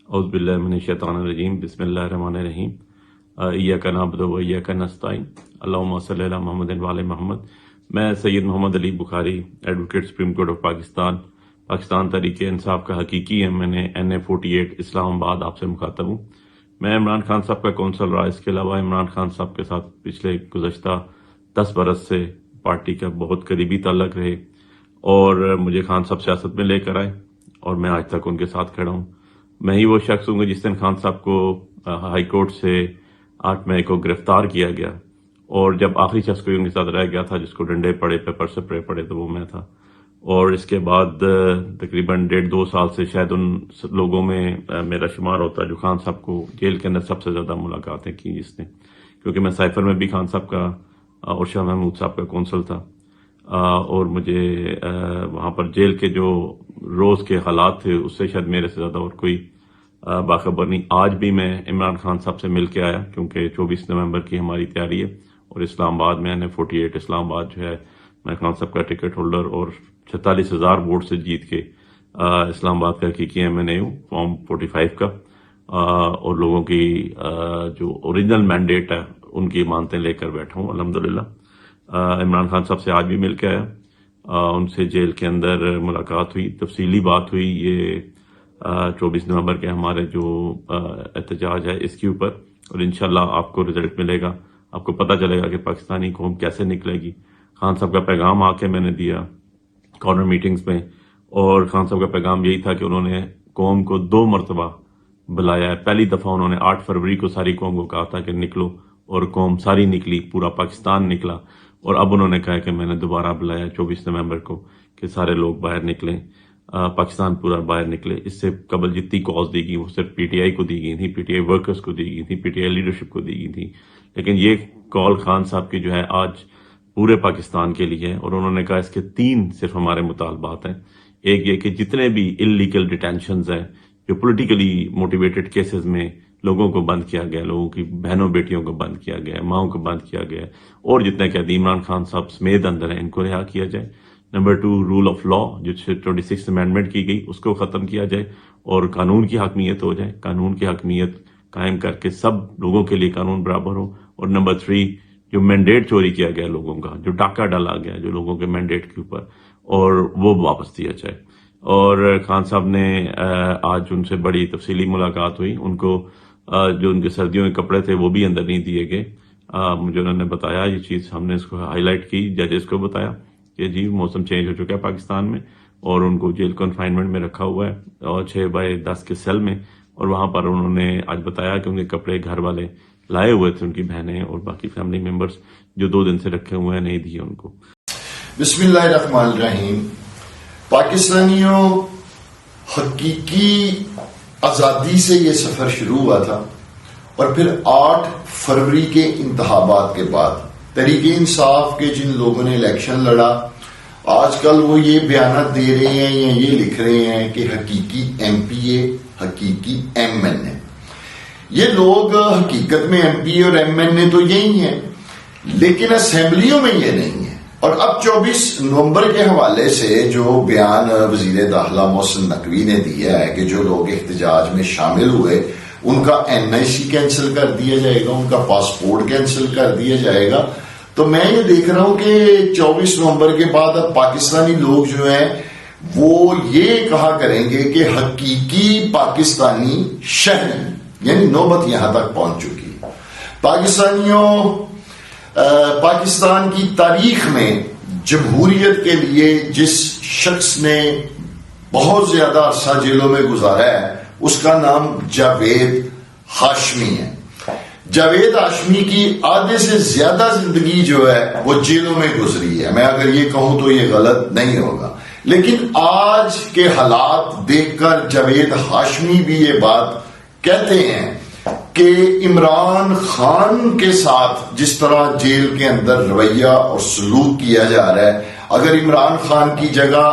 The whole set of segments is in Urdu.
اعوذ باللہ من الشیطان الرجیم بسم اللہ الرحمن الرحیم ایاک نعبد و ایاک نستعین اللہم صلی علی محمد وعلی محمد۔ میں Syed Muhammad Ali Bukhari, advocate supreme court of Pakistan Tehreek Insaf کا حقیقی ایم این اے NA48 اسلام آباد آپ سے مخاطب ہوں۔ میں عمران خان صاحب کا کونسل رہا، اس کے علاوہ عمران خان صاحب کے ساتھ پچھلے گزشتہ 10 برس سے پارٹی کا بہت قریبی تعلق رہے اور مجھے خان صاحب سیاست میں لے کر آئے اور میں آج تک ان کے ساتھ کھڑا ہوں۔ میں ہی وہ شخص ہوں گا جس دن خان صاحب کو ہائی کورٹ سے 8 مئی کو گرفتار کیا گیا اور جب آخری شخص کوئی ان کے ساتھ رہ گیا تھا جس کو ڈنڈے پڑے، پیپر سپرے پڑے، تو وہ میں تھا۔ اور اس کے بعد تقریباً 1.5-2 سال سے شاید ان لوگوں میں میرا شمار ہوتا ہے جو خان صاحب کو جیل کے اندر سب سے زیادہ ملاقاتیں کی جس نے، کیونکہ میں سائفر میں بھی خان صاحب کا اور شاہ محمود صاحب کا کونسل تھا اور مجھے وہاں پر جیل کے جو روز کے حالات تھے اس سے شاید میرے سے زیادہ اور کوئی باخبر نہیں۔ آج بھی میں عمران خان صاحب سے مل کے آیا کیونکہ 24 نومبر کی ہماری تیاری ہے اور اسلام آباد میں NA48 اسلام آباد جو ہے، میں خان صاحب کا ٹکٹ ہولڈر اور 46,000 ووٹ سے جیت کے اسلام آباد کا حقیقی MNA ہوں، فارم 45 کا، اور لوگوں کی جو اوریجنل مینڈیٹ ہے ان کی مانتے لے کر بیٹھا ہوں الحمدللہ۔ عمران خان صاحب سے آج بھی مل کے آیا، ان سے جیل کے اندر ملاقات ہوئی، تفصیلی بات ہوئی یہ 24 نومبر کے ہمارے جو احتجاج ہے اس کے اوپر، اور انشاءاللہ آپ کو رزلٹ ملے گا، آپ کو پتہ چلے گا کہ پاکستانی قوم کیسے نکلے گی۔ خان صاحب کا پیغام آ کے میں نے دیا کارنر میٹنگز میں، اور خان صاحب کا پیغام یہی تھا کہ انہوں نے قوم کو 2 مرتبہ بلایا ہے۔ پہلی دفعہ انہوں نے 8 فروری کو ساری قوم کو کہا تھا کہ نکلو، اور قوم ساری نکلی، پورا پاکستان نکلا، اور اب انہوں نے کہا کہ میں نے دوبارہ بلایا 24 نومبر کو کہ سارے لوگ باہر نکلیں، پاکستان پورا باہر نکلے۔ اس سے قبل جتنی کاز دی گئی وہ صرف PTI کو دی گئی تھی، PTI ورکرز کو دی گئی تھی، PTI لیڈرشپ کو دی گئی تھی، لیکن یہ کال خان صاحب کی جو ہے آج پورے پاکستان کے لیے ہے، اور انہوں نے کہا اس کے 3 صرف ہمارے مطالبات ہیں۔ ایک یہ کہ جتنے بھی انلیگل ڈیٹینشنز ہیں، جو پولیٹیکلی موٹیویٹڈ کیسز میں لوگوں کو بند کیا گیا، لوگوں کی بہنوں بیٹیوں کو بند کیا گیا، ماؤں کو بند کیا گیا، اور جتنے قیدی عمران خان صاحب سمیت اندر ہیں ان کو رہا کیا جائے۔ نمبر 2 رول آف لا، جو 26 امینڈمنٹ کی گئی اس کو ختم کیا جائے اور قانون کی حاکمیت ہو جائے، قانون کی حاکمیت قائم کر کے سب لوگوں کے لیے قانون برابر ہو۔ اور نمبر 3 جو مینڈیٹ چوری کیا گیا لوگوں کا، جو ڈاکہ ڈالا گیا جو لوگوں کے مینڈیٹ کے اوپر، اور وہ واپس دیا جائے۔ اور خان صاحب نے آج ان سے بڑی تفصیلی ملاقات ہوئی، ان کو جو ان کے سردیوں کے کپڑے تھے وہ بھی اندر نہیں دیے گئے، مجھے انہوں نے بتایا یہ چیز، ہم نے اس کو ہائی لائٹ کی، ججز کو بتایا کہ جی موسم چینج ہو چکا ہے پاکستان میں، اور ان کو جیل کنفائنمنٹ میں رکھا ہوا ہے اور 6x10 کے سیل میں، اور وہاں پر انہوں نے آج بتایا کہ ان کے کپڑے گھر والے لائے ہوئے تھے، ان کی بہنیں اور باقی فیملی ممبرز جو 2 دن سے رکھے ہوئے ہیں، نہیں دیے ان کو۔ بسم اللہ الرحمن الرحیم۔ پاکستانیوں، حقیقی آزادی سے یہ سفر شروع ہوا تھا، اور پھر 8 فروری کے انتخابات کے بعد تحریک انصاف کے جن لوگوں نے الیکشن لڑا، آج کل وہ یہ بیانات دے رہے ہیں یا یہ لکھ رہے ہیں کہ حقیقی MPA، حقیقی MNA۔ یہ لوگ حقیقت میں MP اور MNA تو یہی ہیں، لیکن اسمبلیوں میں یہ نہیں ہے۔ اور اب 24 نومبر کے حوالے سے جو بیان وزیر داخلہ محسن نقوی نے دیا ہے کہ جو لوگ احتجاج میں شامل ہوئے ان کا NIC کینسل کر دیا جائے گا، ان کا پاسپورٹ کینسل کر دیا جائے گا، تو میں یہ دیکھ رہا ہوں کہ 24 نومبر کے بعد اب پاکستانی لوگ جو ہیں وہ یہ کہا کریں گے کہ حقیقی پاکستانی شہری، یعنی نوبت یہاں تک پہنچ چکی۔ پاکستانیوں، پاکستان کی تاریخ میں جمہوریت کے لیے جس شخص نے بہت زیادہ عرصہ جیلوں میں گزارا ہے اس کا نام جاوید ہاشمی ہے۔ جاوید ہاشمی کی آدھے سے زیادہ زندگی جو ہے وہ جیلوں میں گزری ہے، میں اگر یہ کہوں تو یہ غلط نہیں ہوگا، لیکن آج کے حالات دیکھ کر جاوید ہاشمی بھی یہ بات کہتے ہیں کہ عمران خان کے ساتھ جس طرح جیل کے اندر رویہ اور سلوک کیا جا رہا ہے، اگر عمران خان کی جگہ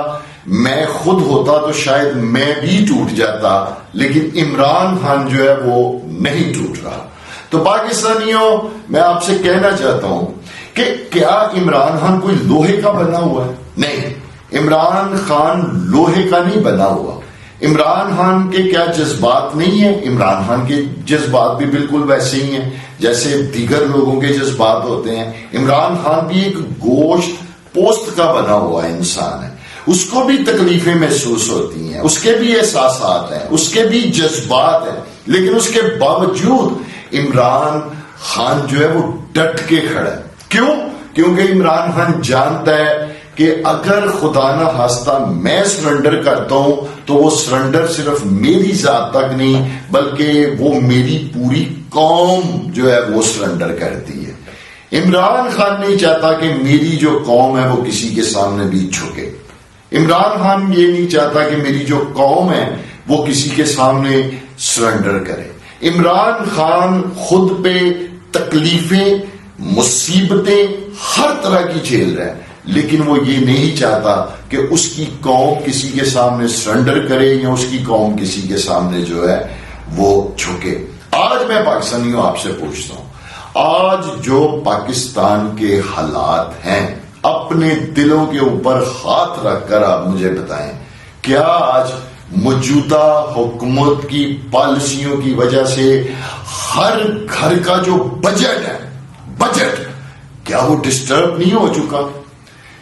میں خود ہوتا تو شاید میں بھی ٹوٹ جاتا، لیکن عمران خان جو ہے وہ نہیں ٹوٹ رہا۔ تو پاکستانیوں، میں آپ سے کہنا چاہتا ہوں کہ کیا عمران خان کوئی لوہے کا بنا ہوا ہے؟ نہیں، عمران خان لوہے کا نہیں بنا ہوا، عمران خان کے کیا جذبات نہیں ہیں؟ عمران خان کے جذبات بھی بالکل ویسے ہی ہیں جیسے دیگر لوگوں کے جذبات ہوتے ہیں. عمران خان بھی ایک گوشت پوست کا بنا ہوا انسان ہے، اس کو بھی تکلیفیں محسوس ہوتی ہیں، اس کے بھی احساسات ہیں، اس کے بھی جذبات ہیں، لیکن اس کے باوجود عمران خان جو ہے وہ ڈٹ کے کھڑا ہے. کیوں؟ کیونکہ عمران خان جانتا ہے کہ اگر خدا نہ خواستہ میں سرنڈر کرتا ہوں تو وہ سرنڈر صرف میری ذات تک نہیں بلکہ وہ میری پوری قوم جو ہے وہ سرنڈر کرتی ہے. عمران خان نہیں چاہتا کہ میری جو قوم ہے وہ کسی کے سامنے بھی جھکے. عمران خان یہ نہیں چاہتا کہ میری جو قوم ہے وہ کسی کے سامنے سرنڈر کرے. عمران خان خود پہ تکلیفیں، مصیبتیں ہر طرح کی جھیل رہا ہے، لیکن وہ یہ نہیں چاہتا کہ اس کی قوم کسی کے سامنے سرنڈر کرے یا اس کی قوم کسی کے سامنے جو ہے وہ جھکے. آج میں پاکستانیوں آپ سے پوچھتا ہوں، آج جو پاکستان کے حالات ہیں، اپنے دلوں کے اوپر ہاتھ رکھ کر آپ مجھے بتائیں، کیا آج موجودہ حکومت کی پالیسیوں کی وجہ سے ہر گھر کا جو بجٹ ہے، کیا وہ ڈسٹرب نہیں ہو چکا؟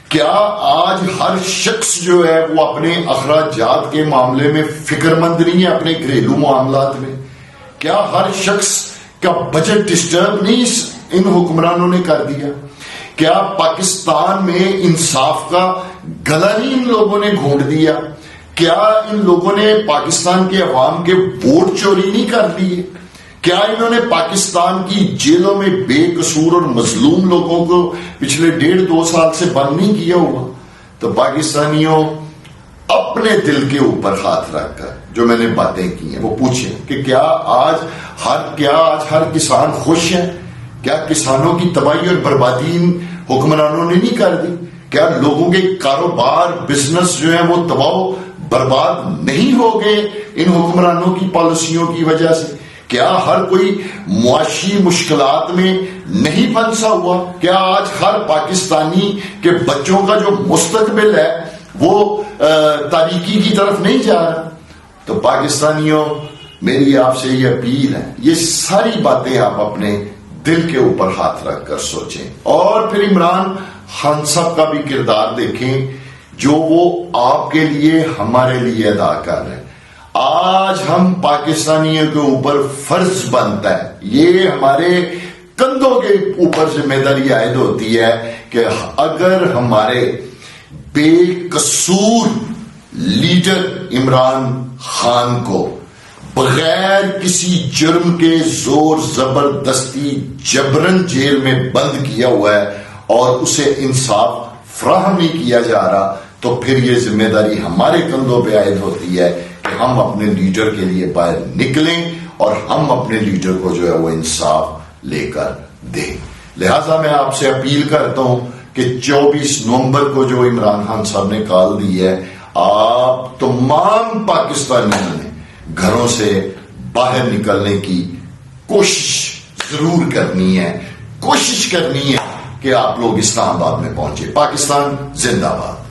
کیا آج ہر شخص جو ہے وہ اپنے اخراجات کے معاملے میں فکر مند نہیں ہے اپنے گھریلو معاملات میں؟ کیا ہر شخص کا بجٹ ڈسٹرب نہیں ان حکمرانوں نے کر دیا؟ کیا پاکستان میں انصاف کا گلا نہیں ان لوگوں نے گھونٹ دیا؟ کیا ان لوگوں نے پاکستان کے عوام کے ووٹ چوری نہیں کر دیے؟ کیا انہوں نے پاکستان کی جیلوں میں بے قصور اور مظلوم لوگوں کو پچھلے 1.5-2 سال سے بند نہیں کیا ہوا؟ تو پاکستانیوں اپنے دل کے اوپر ہاتھ رکھ کر جو میں نے باتیں کی ہیں وہ پوچھیں کہ کیا آج ہر کسان خوش ہے؟ کیا کسانوں کی تباہی اور بربادی ان حکمرانوں نے نہیں کر دی؟ کیا لوگوں کے کاروبار، بزنس جو ہے وہ تباہ برباد نہیں ہو گئے ان حکمرانوں کی پالیسیوں کی وجہ سے؟ کیا ہر کوئی معاشی مشکلات میں نہیں پھنسا ہوا؟ کیا آج ہر پاکستانی کے بچوں کا جو مستقبل ہے وہ تاریکی کی طرف نہیں جا رہا؟ تو پاکستانیوں، میری آپ سے یہ اپیل ہے، یہ ساری باتیں آپ اپنے دل کے اوپر ہاتھ رکھ کر سوچیں، اور پھر عمران خان صاحب کا بھی کردار دیکھیں جو وہ آپ کے لیے، ہمارے لیے ادا کر رہے ہیں. آج ہم پاکستانیوں کے اوپر فرض بنتا ہے، یہ ہمارے کندھوں کے اوپر ذمہ داری عائد ہوتی ہے کہ اگر ہمارے بے قصور لیڈر عمران خان کو بغیر کسی جرم کے زور زبردستی جبرن جیل میں بند کیا ہوا ہے اور اسے انصاف فراہم نہیں کیا جا رہا، تو پھر یہ ذمہ داری ہمارے کندھوں پہ عائد ہوتی ہے کہ ہم اپنے لیڈر کے لیے باہر نکلیں اور ہم اپنے لیڈر کو جو ہے وہ انصاف لے کر دیں. لہذا میں آپ سے اپیل کرتا ہوں کہ 24 نومبر کو جو عمران خان صاحب نے کال دی ہے، آپ تمام پاکستانیوں نے گھروں سے باہر نکلنے کی کوشش ضرور کرنی ہے، کوشش کرنی ہے کہ آپ لوگ اسلام آباد میں پہنچے. پاکستان زندہ باد.